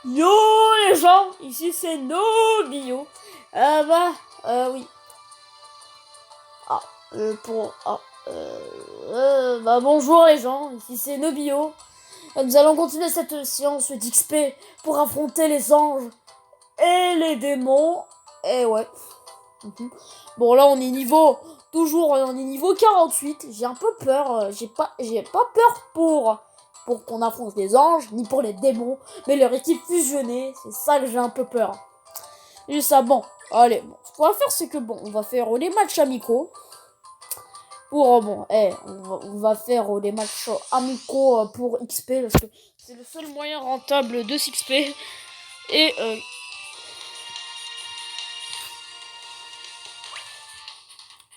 Yo les gens, ici c'est Nobio. Oui. Ah, bonjour les gens, ici c'est Nobio. Nous allons continuer cette séance d'XP pour affronter les anges et les démons. Et ouais. Bon là on est niveau 48. J'ai un peu peur. J'ai pas peur pour qu'on affronte les anges ni pour les démons, mais leur équipe fusionnée, c'est ça que j'ai un peu peur. Et ça bon. Allez, bon, ce qu'on va faire c'est que bon, on va faire les matchs amicaux. On va faire les matchs amicaux pour XP parce que c'est le seul moyen rentable de s'XP. Et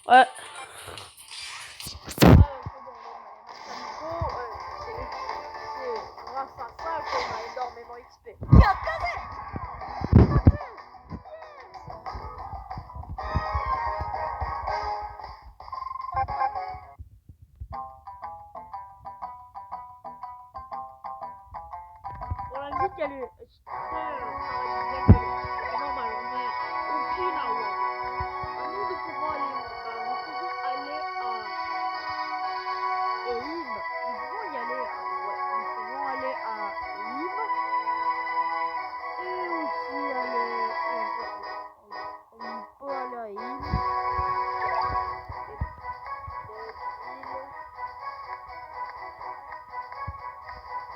ouais. C'est grâce à ça qu'on a énormément XP. Bon, la musique elle est normal, on est au pied là-haut. À nous de pouvoir aller où? Nous pouvons aller à Elim. Nous pouvons y aller nous pouvons aller à Elim. Et aussi aller on peut aller à Elim.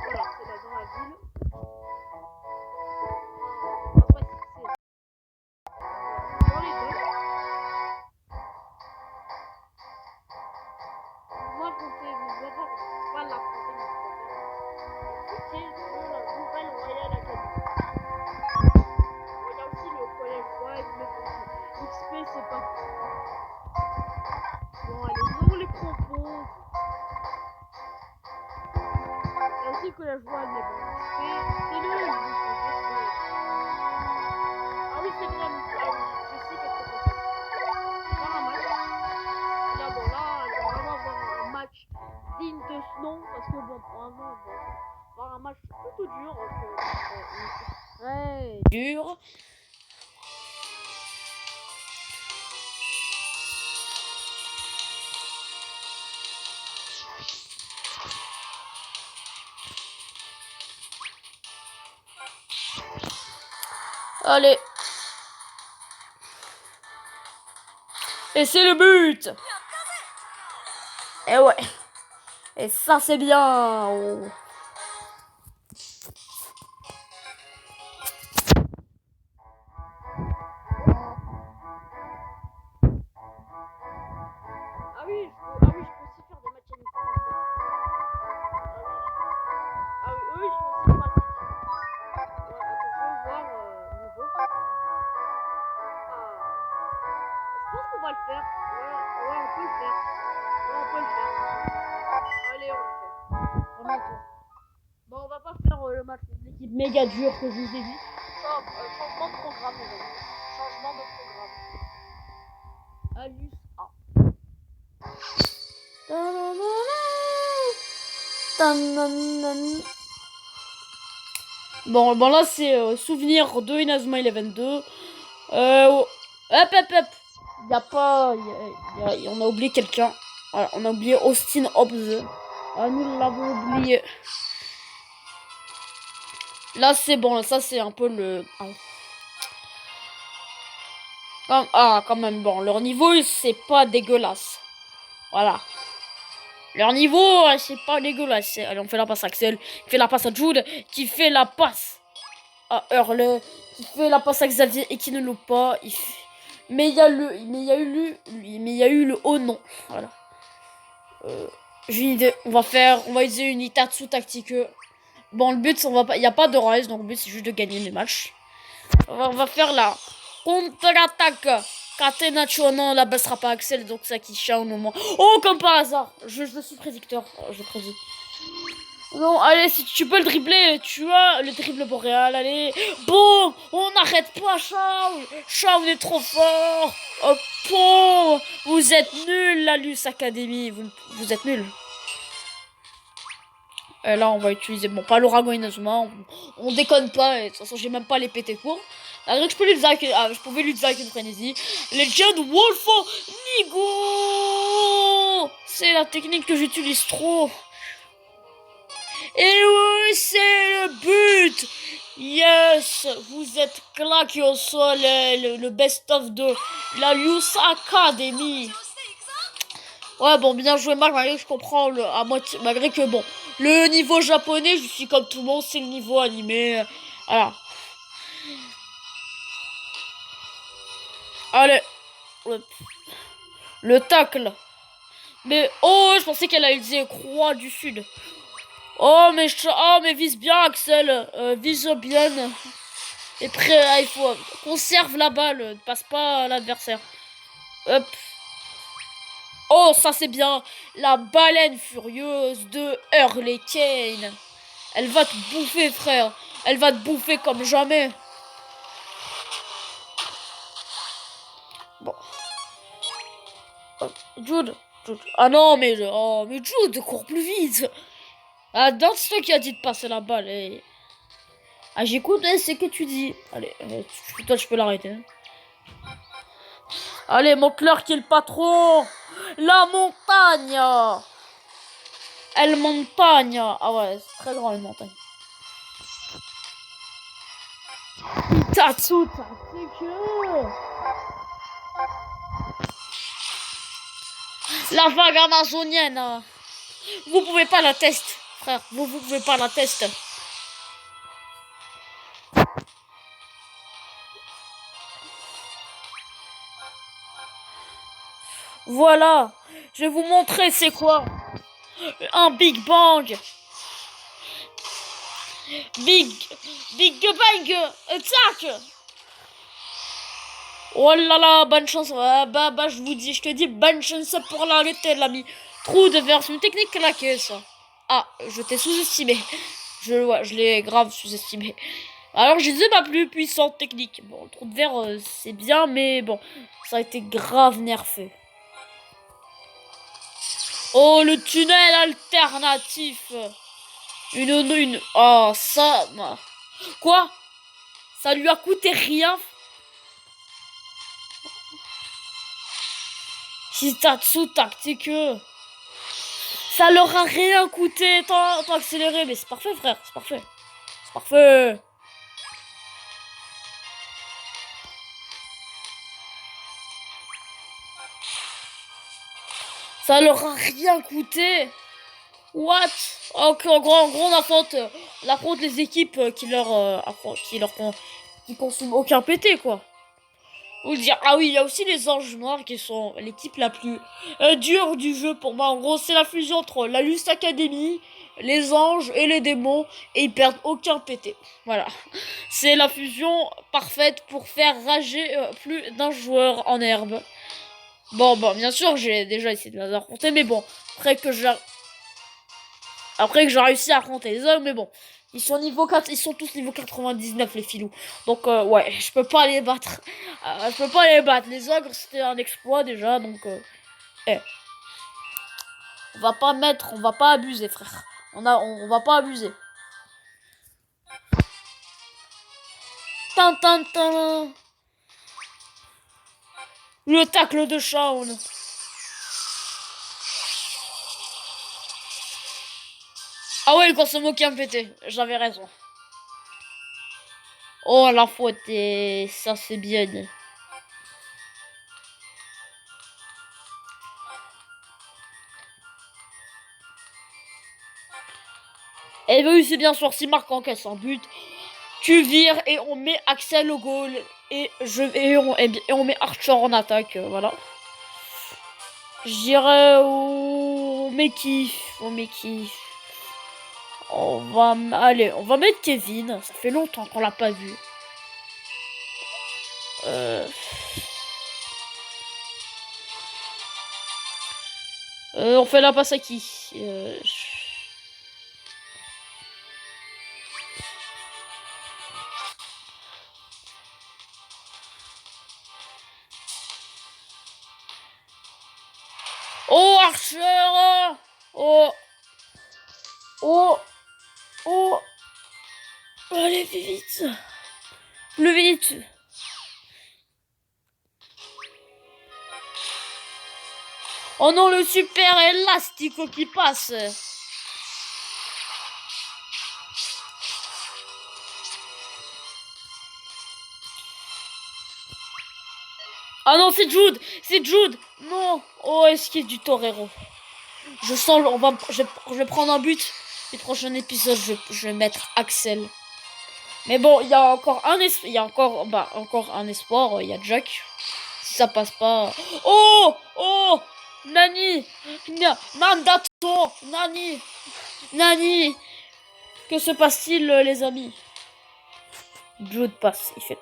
Voilà, c'est là dans la ville. Dans les deux. Moi, compter, nous avons pas la compter. C'est la nouvelle Royal Academy. Il y a aussi le collège Royal, mais bon, XP, c'est pas. Bon, allez, nous avons les propos. Il y a aussi le collège Royal, mais bon, XP, c'est nul. Ah oui, c'est vrai, ah oui, je sais qu'est-ce qu'on peut faire. Faire un match. Là, bon, là, il va vraiment avoir un match digne de ce nom, parce que bon, vraiment, bon, avoir un match plutôt dur, très dur. Allez. Et c'est le but. Et ouais. Et ça c'est bien. Oh. Ah oui, je peux aussi faire des matchs amicaux. Ah oui, eux ils sont sympathiques. Ouais, attends, je vais voir niveau. Ah. Je pense qu'on va le faire. Ouais, on peut le faire. Ouais, on peut le faire. Allez, on le fait. On attend. Bon, on va pas faire le match de l'équipe méga dure que je vous ai dit. Changement de programme, les amis. Changement de programme. Alus A. Bon, là c'est souvenir de Inazuma Eleven 2. Hop. Y a pas. On a oublié quelqu'un. Voilà, on a oublié Austin Hobbs. Ah, nous l'avons oublié. Là c'est bon, ça c'est un peu le. Quand même, bon, leur niveau c'est pas dégueulasse. Voilà. Leur niveau, c'est pas dégueulasse. Allez, on fait la passe à Axel, qui fait la passe à Jude, qui fait la passe à Hurley, qui fait la passe à Xavier et qui ne loupe pas. Mais il y a eu le haut non. Voilà. J'ai une idée. On va utiliser une Itatsu tactique. Bon, le but, il y a pas de rise, donc le but c'est juste de gagner les matchs. On va faire la contre-attaque. Catenaccio, non, la baissera pas Axel, donc ça qui chante au moment. Oh, comme par hasard, je suis prédicteur, je prédis. Non, allez, si tu peux le dribbler, tu as le dribble boréal, allez. Bon, on n'arrête pas, Charles. Charles, vous êtes trop fort. Oh, bon, vous êtes nul, la Luce Academy, vous êtes nul. Et là, on va utiliser, bon, pas l'ouragan Inazuma, on déconne pas, et de toute façon, j'ai même pas les péter pour. Malgré que je pouvais l'utiliser avec une frénésie. Legend Wolfo Nigo. C'est la technique que j'utilise trop. Et oui, c'est le but. Yes, vous êtes claqué au sol, le best-of de la Youth Academy. Ouais, bon, bien joué, Marc, malgré que je comprends à moitié, malgré que, bon, le niveau japonais, je suis comme tout le monde, c'est le niveau animé. Voilà. Allez, le tacle. Mais, oh, je pensais qu'elle a utilisé Croix du Sud. Oh, mais vise bien, Axel. Vise bien. Et prêt, il faut conserve la balle, ne passe pas à l'adversaire. Hop. Oh, ça c'est bien. La baleine furieuse de Hurley Kane. Elle va te bouffer, frère. Elle va te bouffer comme jamais. Bon. Jude. Ah non, mais Jude, cours plus vite. Ah, c'est toi qui a dit de passer la balle. Et... ah, j'écoute, c'est que tu dis. Allez, toi, je peux l'arrêter. Allez, mon Moncler qui est le patron. La montagne. Elle montagne. Ah ouais, c'est très grand, une montagne. Tatsu, la vague amazonienne. Vous pouvez pas la tester, frère. Vous pouvez pas la tester. Voilà. Je vais vous montrer c'est quoi. Un Big Bang. Big Bang attack. Oh là là, bonne chance. Je te dis, bonne chance pour l'arrêter, l'ami. Trou de verre, c'est une technique claquée, ça. Ah, je t'ai sous-estimé. Je l'ai grave sous-estimé. Alors, j'ai dit ma plus puissante technique. Bon, le trou de verre, c'est bien, mais bon, ça a été grave nerfé. Oh, le tunnel alternatif. Oh, ça... quoi? Ça lui a coûté rien. Hitatsu tactique. Ça leur a rien coûté. Tant accéléré. Mais c'est parfait, frère. C'est parfait. C'est parfait. Ça leur a rien coûté. What? Ok, en gros, on affronte les équipes qui consomment aucun PT, quoi. Ou dire, ah oui, il y a aussi les anges noirs qui sont l'équipe la plus dure du jeu pour moi. En gros, c'est la fusion entre la Lust Academy, les anges et les démons, et ils perdent aucun PT. Voilà. C'est la fusion parfaite pour faire rager plus d'un joueur en herbe. Bon, bien sûr, j'ai déjà essayé de les affronter, mais bon, après que j'ai réussi à affronter les hommes, mais bon. Ils sont niveau 4, ils sont tous niveau 99 les filous. Donc ouais, je peux pas les battre. Je peux pas les battre. Les ogres c'était un exploit déjà, donc on va pas abuser, frère. On va pas abuser. Le tacle de Shaun. Ah ouais, il consomme aucun PT. J'avais raison. Oh, la faute, et ça c'est bien. Et oui, c'est bien sûr, si Marc encaisse un but, tu vires et on met Axel au goal. Et on met Archer en attaque, voilà. J'irai au Meki. On va mettre Kevin. Ça fait longtemps qu'on l'a pas vu. On fait la passe à qui? Oh, Archer! Oh! Oh, allez, vite. Le vite. Oh non, le super élastico qui passe. Ah non, c'est Jude. C'est Jude. Non. Oh, est-ce qu'il y a du torero? Je sens, je vais prendre un but. Le prochain épisode, je vais mettre Axel. Mais bon, il y a encore un espoir. Il y a encore un espoir. Il y a Jack. Si ça passe pas. Oh! Oh! Nani! Mandato! Nani! Nani! Que se passe-t-il, les amis? Jude passe. Il fait.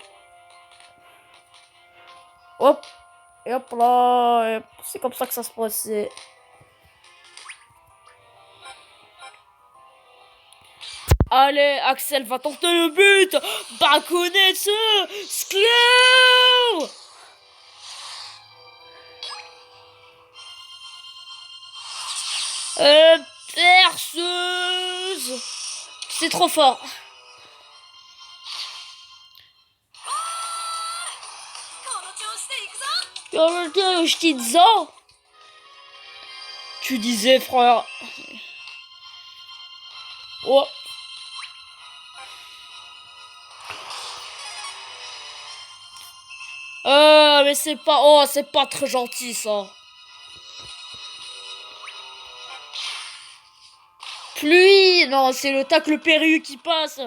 Hop! Et hop là. C'est comme ça que ça se passe. Allez, Axel va tenter le but. Bakonetsu Sklow. Perceuse. C'est trop fort. Tu disais, frère. Oh. Mais c'est pas... Oh, c'est pas très gentil, ça. Pluie. Non, c'est le tacle Perru qui passe.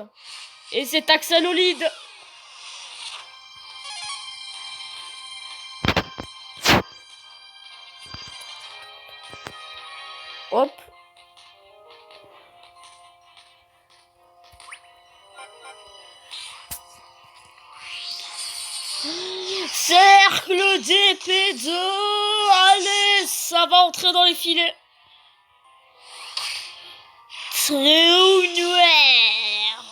Et c'est Axelolide. Hop. Cercle d'épée 2. Allez, ça va entrer dans les filets. Trou noir.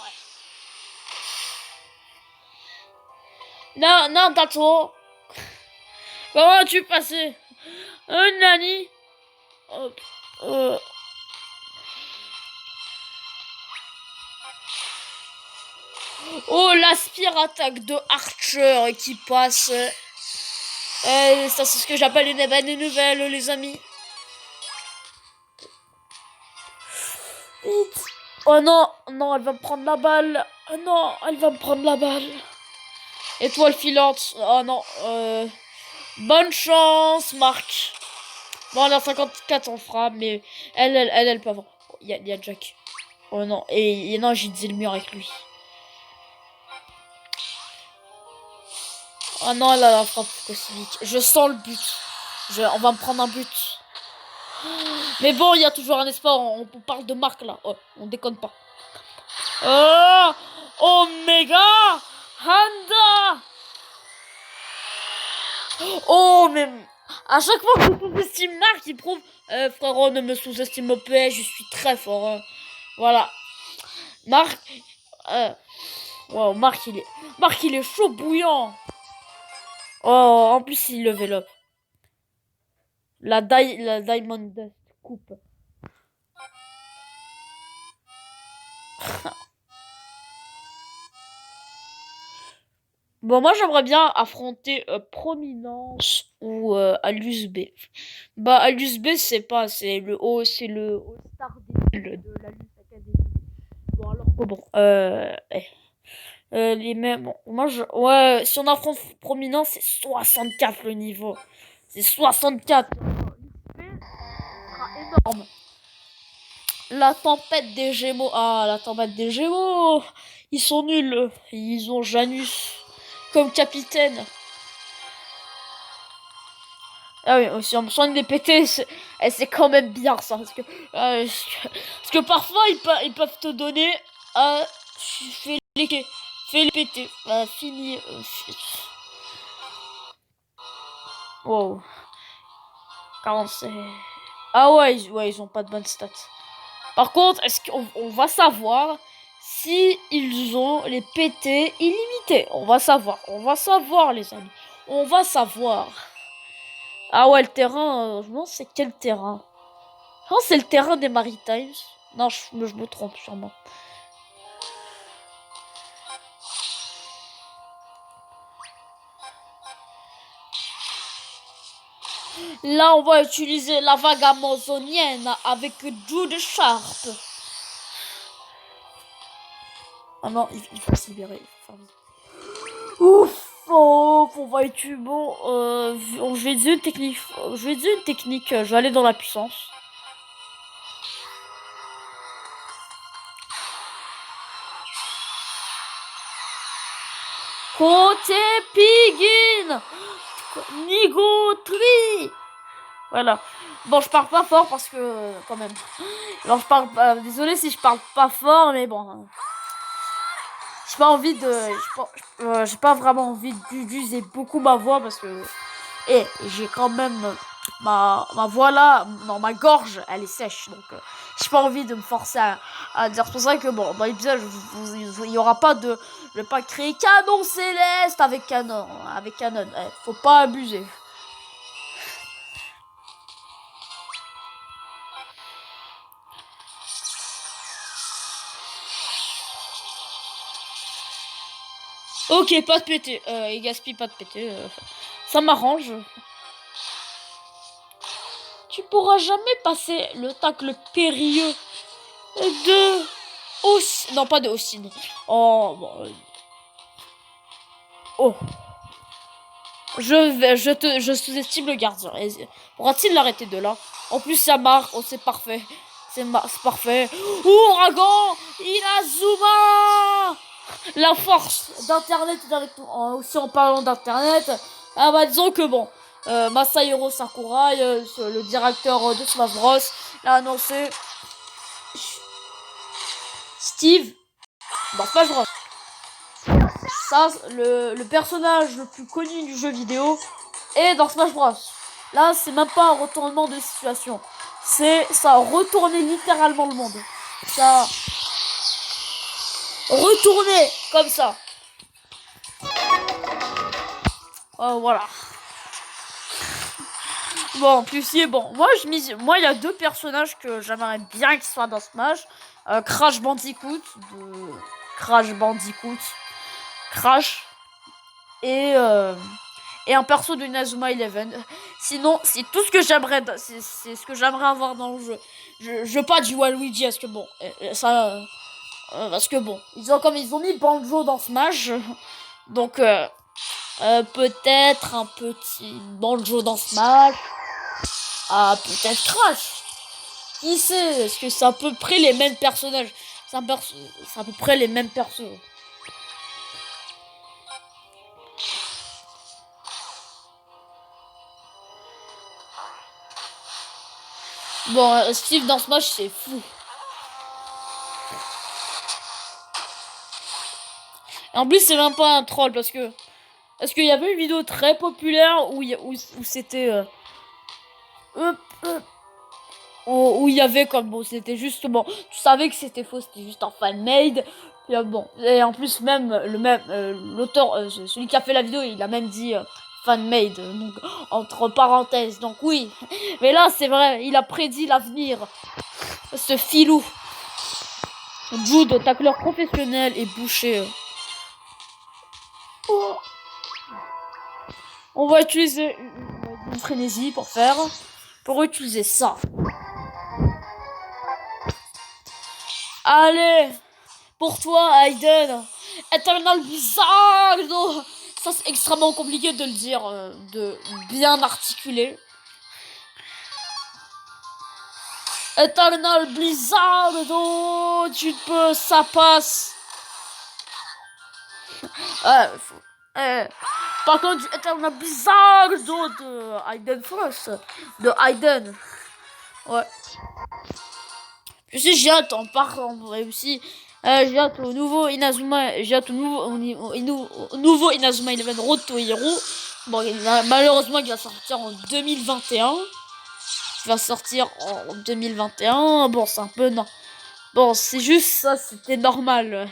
Non, non, Tato. Comment as-tu passé? Nani. Hop. Oh, l'aspire-attaque de Archer qui passe. Ça, c'est ce que j'appelle une bonne nouvelle, les amis. Vite. Oh non, non, elle va me prendre la balle. Oh non, elle va me prendre la balle. Étoile filante. Oh non. Bonne chance, Marc. Bon, elle a 54 en frappe, mais elle peut avoir. Il y a Jack. Oh non, et non, j'ai dit le mur avec lui. Oh non, elle a la frappe cosmique. Je sens le but. On va me prendre un but. Mais bon, il y a toujours un espoir. On parle de Marc là. Oh, on déconne pas. Oh, Omega Handa. Oh, mais à chaque fois que je sous-estime Marc, il prouve frérot, ne me sous-estime pas, je suis très fort. Hein. Voilà. Marc. Wow, Marc, il est chaud bouillant. Oh, en plus, il level up. La Diamond Dust coupe. Bon, moi, j'aimerais bien affronter Prominence ou Alus B. Bah, Alus B, c'est le All-Star de la Luz Academy. Bon, alors que bon, les mêmes. Bon, ouais, si on affronte Prominence, c'est 64 le niveau. C'est 64. Sera énorme. La tempête des Gémeaux. Ah, la tempête des Gémeaux. Ils sont nuls. Ils ont Janus comme capitaine. Ah oui, si on soigne des pétés, c'est quand même bien ça. Parce que parfois, ils peuvent te donner. Fais les pétés. Fini. Wow. 45. Ah ouais, ils ont pas de bonnes stats. Par contre, est-ce qu'on va savoir si ils ont les PT illimités? On va savoir les amis. On va savoir. Ah ouais, le terrain, je me demande c'est quel terrain? Je pense c'est le terrain des Maritimes. Non, je me trompe sûrement. Là, on va utiliser la vague amazonienne avec Jude Sharp. Ah non, il faut se libérer. Ouf! Oh, on va utiliser. Bon, je vais dire une technique. Je vais dire une technique. Je vais aller dans la puissance. Côté Pigin! Nigotri! Voilà. Bon, je parle pas fort parce que, quand même. Alors, je parle pas. Désolé si je parle pas fort, mais bon. J'ai pas envie de. J'ai pas vraiment envie d'user beaucoup ma voix parce que. Et j'ai quand même. Ma voix là, non, ma gorge, elle est sèche. Donc, j'ai pas envie de me forcer à dire. C'est pour ça que, bon, dans l'épisode, il y aura pas de. Je vais pas créer canon céleste avec canon. Avec canon. Faut pas abuser. Ok, pas de pété. Il gaspille pas de pété. Ça m'arrange. Tu pourras jamais passer le tacle périlleux de Austin. Non, pas de Austin. Oh, bon, oh. Je sous-estime le gardien. Pourra-t-il l'arrêter de là? En plus, ça marque. Oh, c'est parfait. C'est parfait. Ouragan Inazuma. La force d'Internet aussi en parlant d'Internet. Ah bah disons que bon, Masahiro Sakurai, le directeur de Smash Bros, l'a annoncé. Steve dans Smash Bros. Ça, le personnage le plus connu du jeu vidéo est dans Smash Bros. Là, c'est même pas un retournement de situation. Ça a retourné littéralement le monde. Ça a retourné comme ça. Voilà. Bon, plus bon. Moi, il y a deux personnages que j'aimerais bien qu'ils soient dans Smash. Crash Bandicoot de Crash Bandicoot. Crash et un perso de Inazuma Eleven. Sinon, c'est tout ce que j'aimerais. C'est ce que j'aimerais avoir dans le jeu. Je veux pas du Waluigi parce que bon, ça, parce que bon, ils ont mis Banjo dans Smash, donc peut-être un petit Banjo dans Smash. Ah, peut-être Crash. Qui sait? Est-ce que c'est à peu près les mêmes personnages? C'est à peu près les mêmes persos. Bon, Steve dans Smash, c'est fou. Et en plus, c'est même pas un troll parce que. Est-ce qu'il y avait une vidéo très populaire où c'était. Où il y avait comme bon, c'était justement. Tu savais que c'était faux, c'était juste un fan-made. Bon, et en plus, même l'auteur, celui qui a fait la vidéo, il a même dit fan-made, donc entre parenthèses. Donc oui, mais là, c'est vrai, il a prédit l'avenir. Ce filou. Jude, tacleur professionnel et boucher. On va utiliser une frénésie pour utiliser ça. Allez, pour toi, Aiden. Eternal Bizarro. Ça, c'est extrêmement compliqué de le dire, de bien articuler. Eternal Blizzardo, tu peux, ça passe. Par contre, Eternal Blizzardo de Aiden Frost, de Aiden. Ouais. Je sais, j'ai hâte en parlant aussi. J'ai hâte au nouveau Inazuma, j'ai hâte au nouveau Inazuma Eleven Road to Hero. Bon, malheureusement, il va sortir en 2021. Il va sortir en 2021. Bon, c'est un peu non. Bon, c'est juste ça, c'était normal.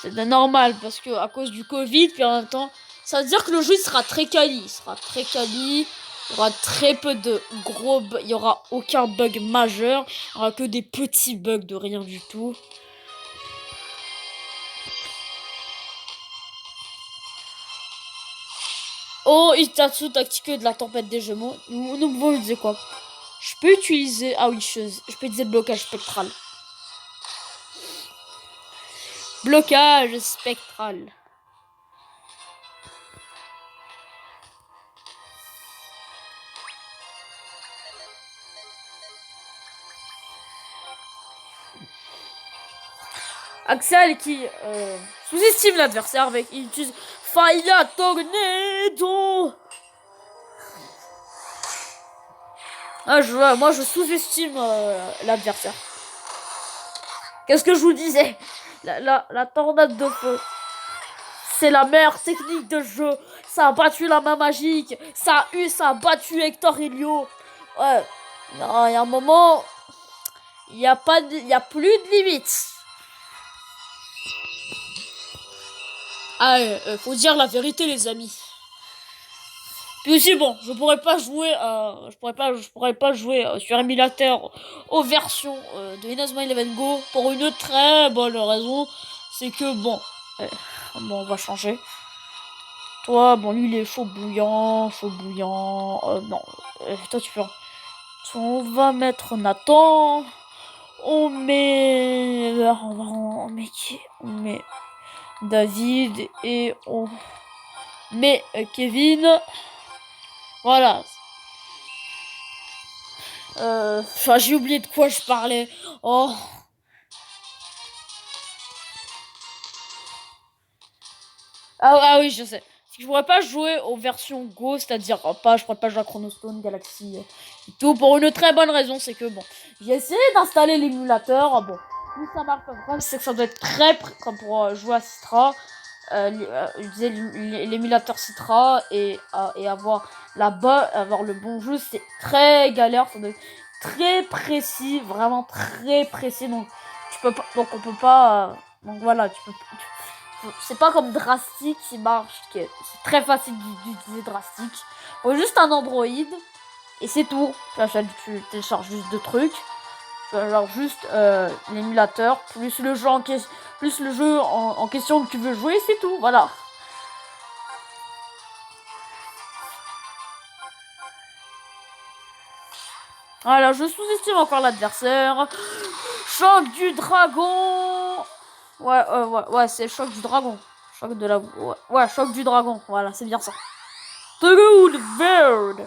C'était normal parce que à cause du Covid, puis en même temps, ça veut dire que le jeu sera très quali. Il sera très quali. Il y aura très peu de gros bugs. Il n'y aura aucun bug majeur. Il n'y aura que des petits bugs de rien du tout. Oh, Itatsu tactique de la tempête des Gémeaux. Nous pouvons utiliser quoi? Je peux utiliser... Ah oui, je peux utiliser le blocage spectral. Blocage spectral. Axel qui sous-estime l'adversaire avec... Il utilise Fire Tornado. Ah, moi, je sous-estime l'adversaire. Qu'est-ce que je vous disais? La tornade de feu. C'est la meilleure technique de jeu. Ça a battu la main magique. Ça a battu Hector Helio. Ouais. Non, il y a un moment... Il n'y a plus de limite. Ah, faut dire la vérité, les amis. Puis aussi, bon, je pourrais pas jouer sur émulateur aux versions de Inazuma Eleven Go pour une très bonne raison, c'est que bon, on va changer. Toi, bon, lui il est chaud bouillant, non, toi tu peux. On va mettre Nathan. On met qui? On met David et on met Kevin. Voilà. Enfin, j'ai oublié de quoi je parlais. Oh. Ah oui, je sais. Je pourrais pas jouer aux versions Go, c'est-à-dire je pourrais pas jouer à Chronostone, Galaxy et tout, pour une très bonne raison, c'est que bon, j'ai essayé d'installer l'émulateur, bon, tout ça marche pas. Le problème, c'est que ça doit être très comme pour jouer à Citra, utiliser l'émulateur Citra et avoir avoir le bon jeu, c'est très galère, ça doit être très précis, vraiment très précis, donc tu peux pas, donc on peut pas, donc voilà, c'est pas comme Drastic qui marche, c'est très facile d'utiliser Drastic. Faut juste un Android et c'est tout. Tu télécharges juste deux trucs, genre juste l'émulateur plus le jeu en question que tu veux jouer, c'est tout. Voilà. Voilà, je sous-estime encore l'adversaire. Choc du dragon. Ouais, c'est choc du dragon. Choc de la... Ouais, choc du dragon. Voilà, c'est bien ça. The Good Bird.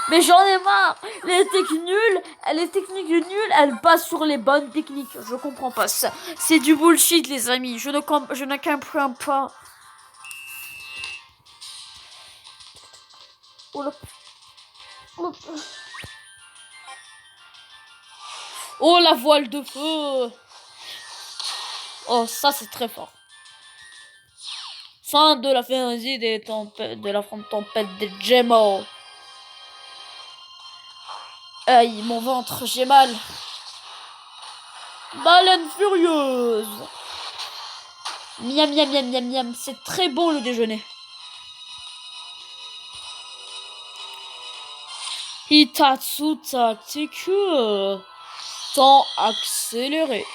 Mais j'en ai marre. Les techniques nulles, elles passent sur les bonnes techniques. Je comprends pas ça. C'est du bullshit, les amis. Je ne comprends pas. Oh, là. Oh, la voile de feu. Oh, ça c'est très fort. Fin de la frénésie des tempêtes, de la tempête des Gémeaux. Aïe, mon ventre, j'ai mal. Baleine furieuse. Miam, miam, miam, miam, miam. C'est très bon le déjeuner. Hitatsu tactique. Temps accéléré.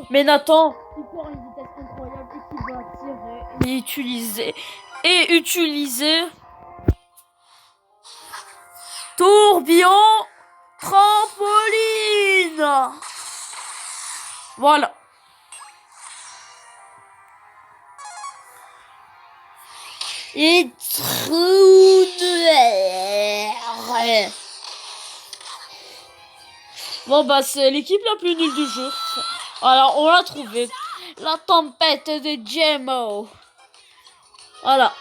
Mais Nathan, il prend une vitesse incroyable et qui va tirer et utiliser tourbillon trampoline. Voilà. Et trou de... Bon bah c'est l'équipe la plus nulle du jeu. Alors on l'a trouvé. La tempête de Gémeaux. Voilà.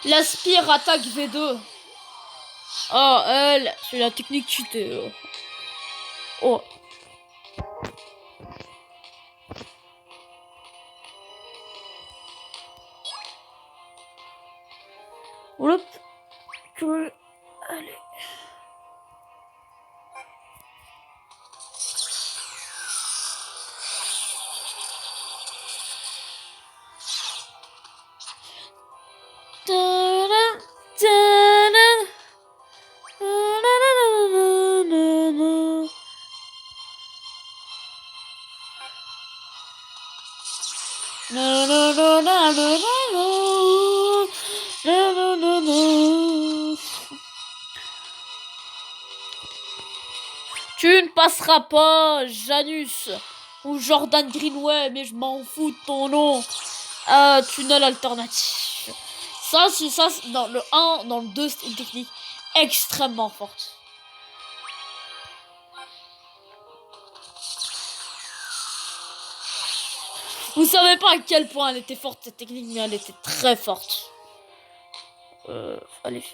L'Aspire attaque V2. Oh, elle, c'est la technique cheatée. Oh. Allez. Tu ne passeras pas, Janus ou Jordan Greenway, mais je m'en fous de ton nom. Tunnel alternatif. Ça, c'est ça. Dans le 1, dans le 2, c'est une technique extrêmement forte. Vous savez pas à quel point elle était forte cette technique, mais elle était très forte. Allez.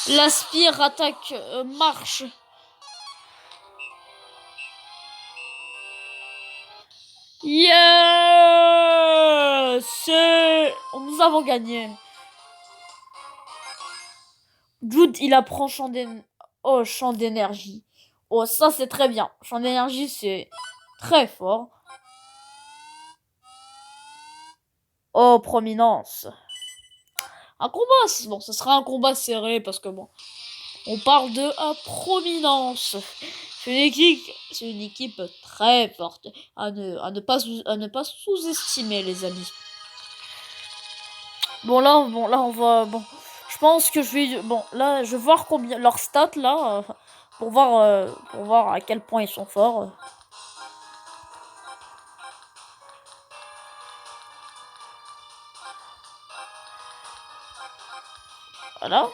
L'aspire attaque marche. Yes! Nous avons gagné. Jude, il apprend champ d'énergie. Oh, ça c'est très bien. Champ d'énergie, c'est très fort. Oh, prominence. Un combat, bon, ce sera un combat serré parce que bon, on parle de prominence. C'est une équipe très forte à ne pas sous-estimer, les amis. Bon là, on va, bon, je pense que je vais, bon, là, je vais voir combien leurs stats là, pour voir à quel point ils sont forts. Voilà.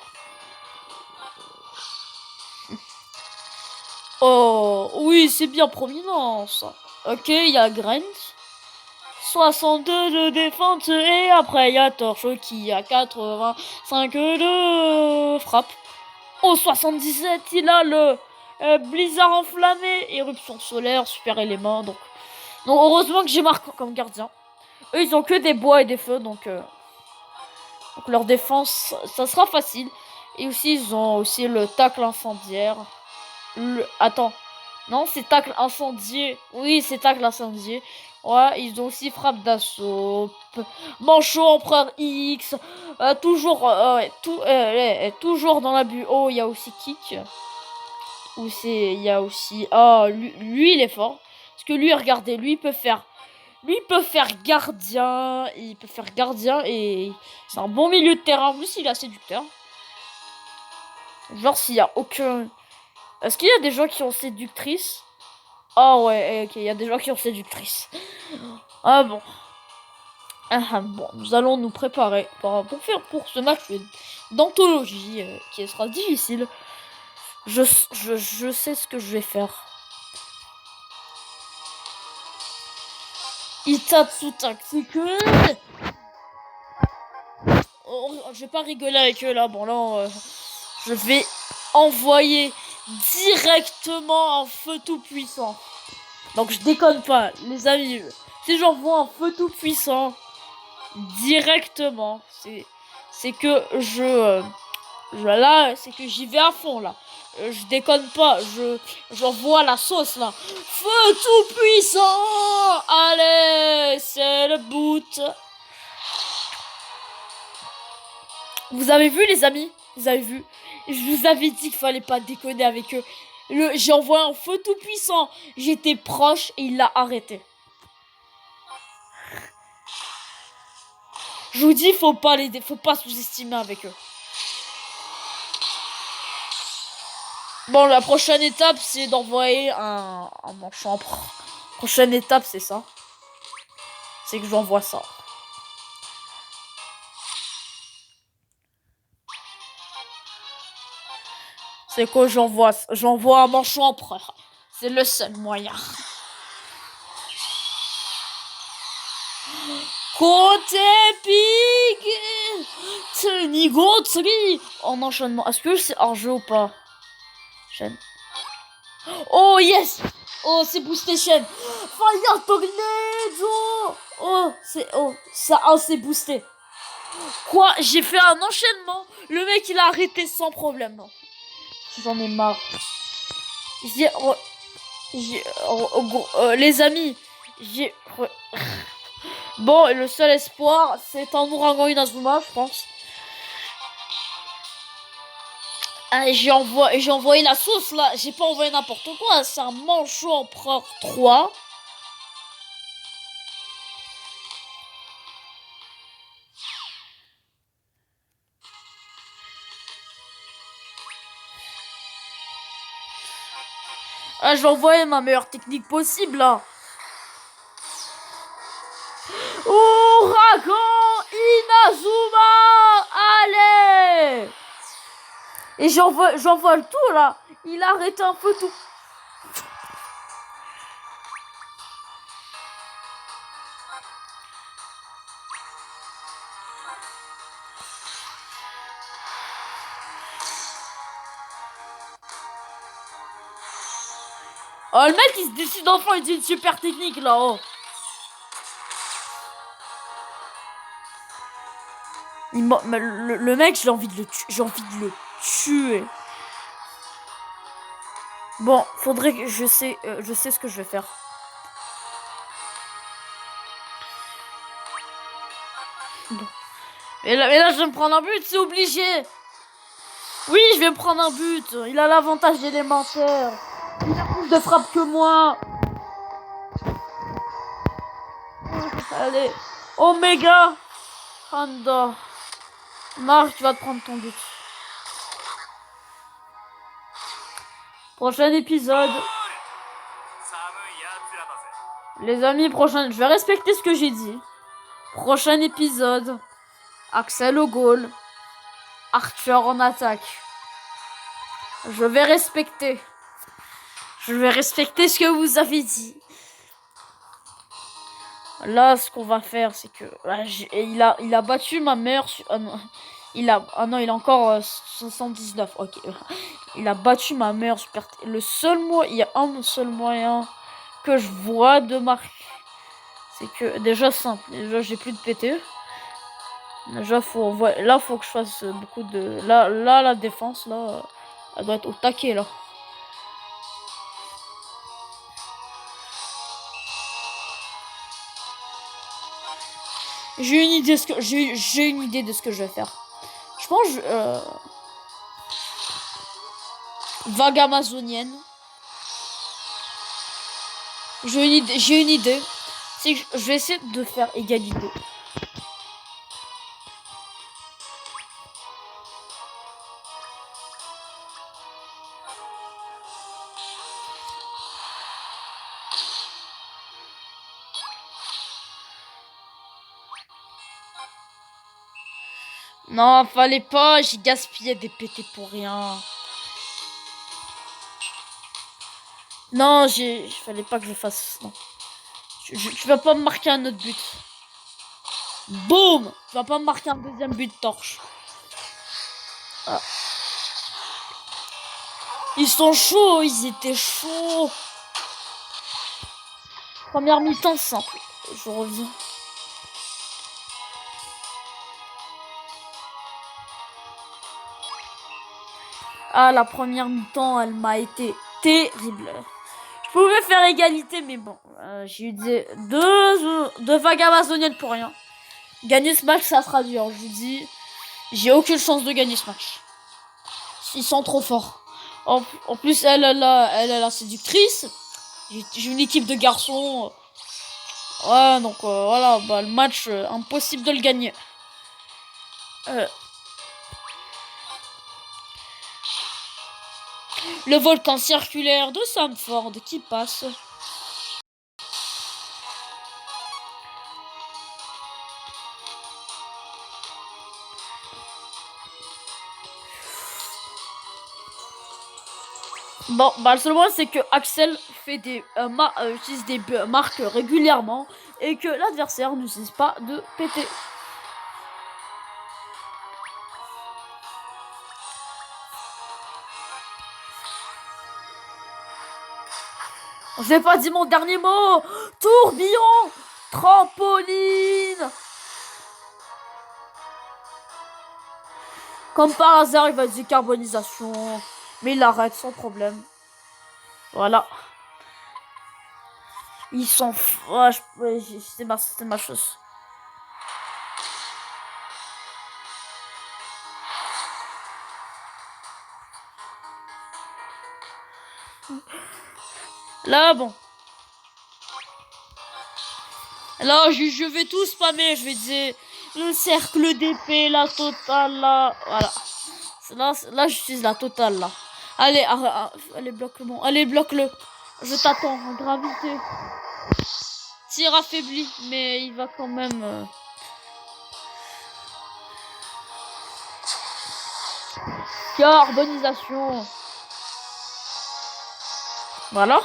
Oh, oui, c'est bien prominence. Ok, il y a Grant. 62 de défense et après il y a Torche qui a 85 de frappe. Oh, 77, il a le blizzard enflammé, éruption solaire, super élément. Donc heureusement que j'ai marqué comme gardien. Eux, ils ont que des bois et des feux, donc leur défense, ça sera facile. Et aussi, ils ont aussi le tacle incendiaire. Attends. Non, c'est tacle incendié. Oui, c'est tacle incendié. Ouais, ils ont aussi frappe d'assaut. Manchot empereur X. Toujours dans la bu. Oh, il y a aussi kick. Il y a aussi. Oh, lui, il est fort. Parce que lui, regardez, lui, il peut faire gardien. Il peut faire gardien et c'est un bon milieu de terrain. En plus, il est séducteur. Genre, s'il y a aucun. Est-ce qu'il y a des gens qui ont séductrice? Ah ouais, ok, il y a des gens qui ont séductrice. Ah bon. Bon, nous allons nous préparer pour ce match d'anthologie qui sera difficile. Je sais ce que je vais faire. Itatsu tactique. Oh, je vais pas rigoler avec eux là. Bon là, je vais envoyer directement un feu tout puissant. Donc je déconne pas, les amis. Si j'envoie un feu tout puissant directement, c'est que là, c'est que j'y vais à fond là. Je déconne pas, j'envoie la sauce là. Feu tout puissant. Allez, c'est le boot. Vous avez vu les amis? Vous avez vu? Je vous avais dit qu'il fallait pas déconner avec eux. J'ai envoyé un feu tout puissant. J'étais proche et il l'a arrêté. Je vous dis, faut pas sous-estimer avec eux. Bon, la prochaine étape, c'est d'envoyer un manchon. Prochaine étape, c'est ça. C'est que j'envoie ça. C'est que j'envoie un manchon empereur. C'est le seul moyen. Côté Pig Nigotri en enchaînement. Est-ce que c'est hors-jeu ou pas? Chaîne. Oh yes. Oh, c'est boosté chaîne. Fire Tornado. C'est boosté. Quoi? J'ai fait un enchaînement. Le mec, il a arrêté sans problème. J'en ai marre. Les amis, bon, le seul espoir, c'est un ouragan Inazuma, je pense. Ah, j'ai envoyé la sauce, là. J'ai pas envoyé n'importe quoi. C'est un Manchot Empereur 3. Ah, j'ai envoyé ma meilleure technique possible, là. Ouragan Inazuma. Allez. Et j'envoie le tout, là. Il a arrêté un peu tout. Oh, le mec, il se décide enfin, il dit une super technique, là, oh. Le mec, j'ai envie de le tuer. Bon, faudrait que je sais ce que je vais faire. Bon. Mais là, je vais me prendre un but, c'est obligé. Oui, je vais me prendre un but. Il a l'avantage élémentaire. Il a plus de frappe que moi. Allez, Omega Honda. Marc, tu vas te prendre ton but. Prochain épisode. Les amis, je vais respecter ce que j'ai dit. Prochain épisode. Axel au goal. Archer en attaque. Je vais respecter. Je vais respecter ce que vous avez dit. Là, ce qu'on va faire, c'est que il a battu ma mère. Il a encore 79. Ok. Il a battu ma mère. Il y a un seul moyen que je vois de marquer. C'est que déjà simple. Déjà, j'ai plus de PT. Déjà, faut que je fasse beaucoup de. Là, la défense, là, elle doit être au taquet, là. J'ai une idée de ce que je vais faire. Je pense vague amazonienne. J'ai une idée. C'est que je vais essayer de faire égalité. Non, fallait pas, j'ai gaspillé des PT pour rien. Non, fallait pas que je fasse. Non. Tu vas pas me marquer un autre but. Boum! Tu vas pas me marquer un deuxième but de torche. Ah. Ils sont chauds, ils étaient chauds. Première mi-temps simple. Je reviens. Ah, la première mi-temps, elle m'a été terrible. Je pouvais faire égalité, mais bon. J'ai eu deux vagues amazoniennes pour rien. Gagner ce match, ça sera dur. Je vous dis, j'ai aucune chance de gagner ce match. Ils sont trop forts. En plus, elle est la séductrice. J'ai une équipe de garçons. Ouais, donc voilà, bah, le match, impossible de le gagner. Le volcan circulaire de Samford qui passe. Bon, bah le seul point c'est que Axel fait utilise des marques régulièrement et que l'adversaire n'utilise pas de PT. J'ai pas dit mon dernier mot. Tourbillon. Trampoline. Comme par hasard, il va dire carbonisation. Mais il arrête sans problème. Voilà. Ils s'en foutent. Ouais, c'est ma chose. Là, bon. Là, je vais tout spammer. Je vais dire le cercle d'épée, la totale, là. Voilà. Là j'utilise la totale, là. Allez, allez, bloque-le. Allez, bloque-le. Je t'attends en gravité. Tir affaibli, mais il va quand même... Carbonisation. Voilà.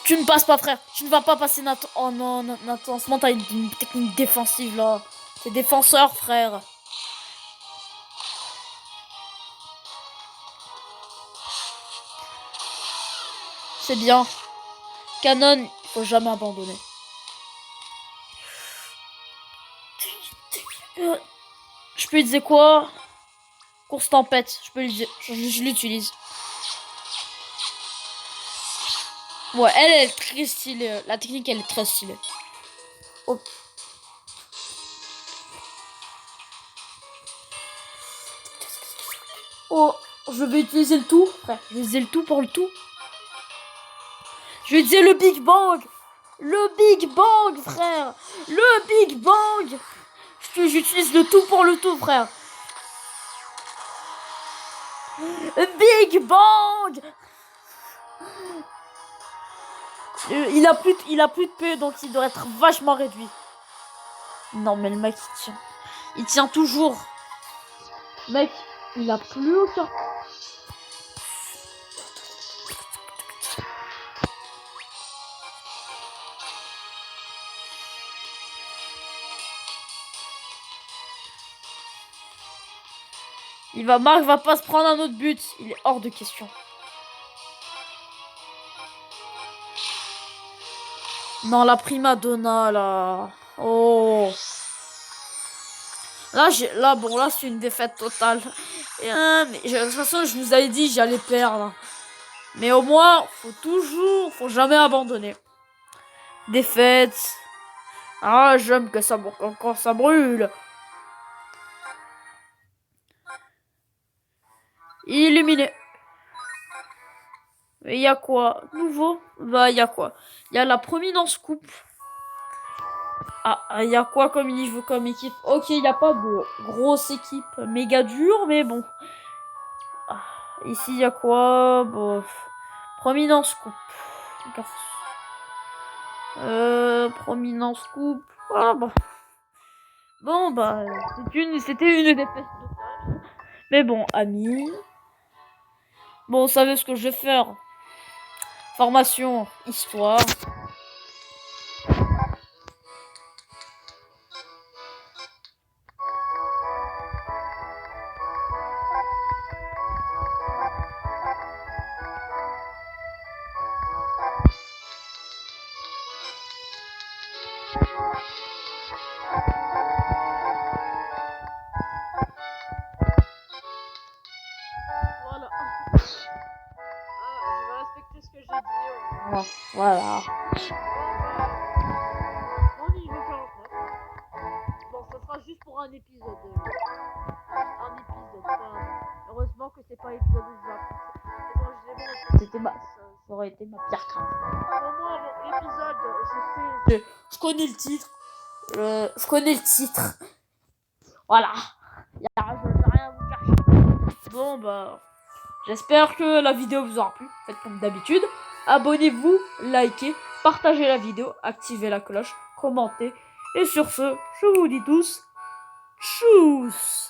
Tu ne passes pas, frère. Tu ne vas pas passer Nathan. Oh non, Nathan. En ce moment, t'as une technique défensive, là. T'es défenseur, frère. C'est bien. Canon, il faut jamais abandonner. Je peux utiliser quoi? Course tempête. Je peux l'utiliser. Je l'utilise. Ouais, elle est très stylée. La technique, elle est très stylée. Oh. Oh, je vais utiliser le tout, frère. Je vais utiliser le tout pour le tout. Je vais utiliser le Big Bang. Le Big Bang, frère. Le Big Bang. J'utilise le tout pour le tout, frère. Big Bang. Il a plus de PE, donc il doit être vachement réduit. Non, mais le mec, il tient. Il tient toujours. Mec, il a plus aucun... Marc va pas se prendre un autre but. Il est hors de question. Non, la prima donna, là. Oh. Là, bon, là, c'est une défaite totale. Mais de toute façon, je vous avais dit, j'allais perdre. Mais au moins, faut jamais abandonner. Défaite. Ah, j'aime que ça, quand ça brûle. Illuminé. Et il y a quoi? Nouveau? Bah, il y a quoi? Il y a la prominence coupe. Ah, il y a quoi comme niveau, comme équipe? Ok, il n'y a pas de grosse équipe méga dure, mais bon. Ah, ici, il y a quoi? Bon, prominence coupe. Prominence coupe. Ah, bon. Bon, bah, c'était une défaite totale. Mais bon, amis. Bon, vous savez ce que je vais faire. Formation, histoire. Voilà. Je vais respecter ce que j'ai dit. Voilà. Bon, niveau 49. Bon, ça sera juste pour un épisode. Heureusement que c'est pas l'épisode où ça aurait été ma pire crainte. Au moins, l'épisode, je connais le titre. Je connais le titre. Voilà. Je vais rien vous cacher. Bon, bah, j'espère que la vidéo vous aura plu. Faites comme d'habitude. Abonnez-vous, likez, partagez la vidéo, activez la cloche, commentez. Et sur ce, je vous dis tous, tchuss!